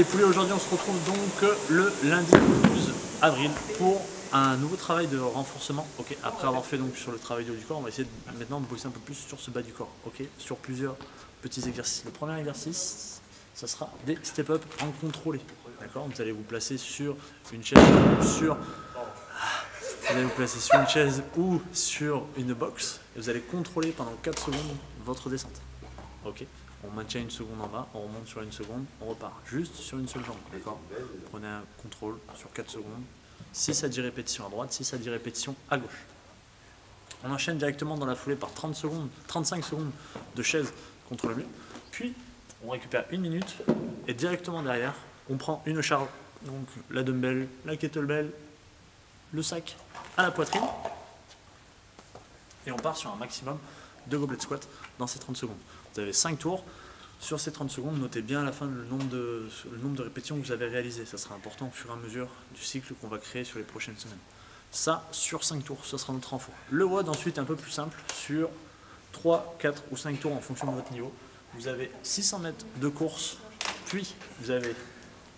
poulets, aujourd'hui on se retrouve donc le lundi 12 avril pour un nouveau travail de renforcement. Ok, après avoir fait donc sur le travail du haut du corps, on va essayer maintenant de bosser un peu plus sur ce bas du corps. Ok, sur plusieurs petits exercices. Le premier exercice, ça sera des step-up en contrôlé. D'accord, vous allez vous placer sur une chaise ou sur une box et vous allez contrôler pendant 4 secondes votre descente. Ok, on maintient une seconde en bas, on remonte sur une seconde, on repart juste sur une seule jambe. D'accord, prenez un contrôle sur 4 secondes, 6 à 10 répétitions à droite, 6 à 10 répétitions à gauche. On enchaîne directement dans la foulée par 30 secondes, 35 secondes de chaise contre le mur, puis on récupère une minute et directement derrière on prend une charge, donc la dumbbell, la kettlebell, le sac à la poitrine et on part sur un maximum de goblet squat dans ces 30 secondes. Vous avez 5 tours. Sur ces 30 secondes, notez bien à la fin le nombre de répétitions que vous avez réalisées. Ça sera important au fur et à mesure du cycle qu'on va créer sur les prochaines semaines. Ça, sur 5 tours, ce sera notre renfort. Le WOD ensuite un peu plus simple, sur 3, 4 ou 5 tours en fonction de votre niveau. Vous avez 600 mètres de course, puis vous avez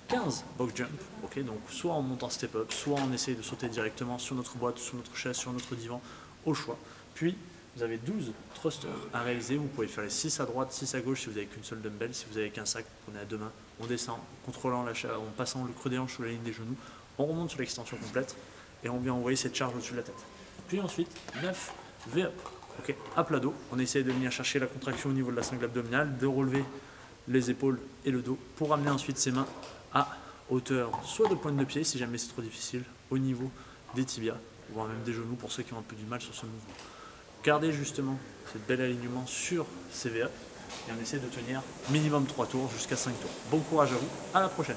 15 box jump, okay, donc soit en montant step up, soit on essaye de sauter directement sur notre boîte, sur notre chaise, sur notre divan, au choix. Puis vous avez 12 thrusters à réaliser, vous pouvez faire les 6 à droite, 6 à gauche si vous n'avez qu'une seule dumbbell, si vous n'avez qu'un sac, vous prenez à deux mains, on descend, en contrôlant en passant le creux des hanches sous la ligne des genoux, on remonte sur l'extension complète et on vient envoyer cette charge au-dessus de la tête. Puis ensuite, 9 V-up, okay, à plat dos, on essaye de venir chercher la contraction au niveau de la sangle abdominale, de relever les épaules et le dos pour amener ensuite ses mains à hauteur soit de pointe de pied si jamais c'est trop difficile, au niveau des tibias, voire même des genoux pour ceux qui ont un peu du mal sur ce mouvement. Gardez justement ce bel alignement sur ces V-up et on essaie de tenir minimum 3 tours jusqu'à 5 tours. Bon courage à vous, à la prochaine.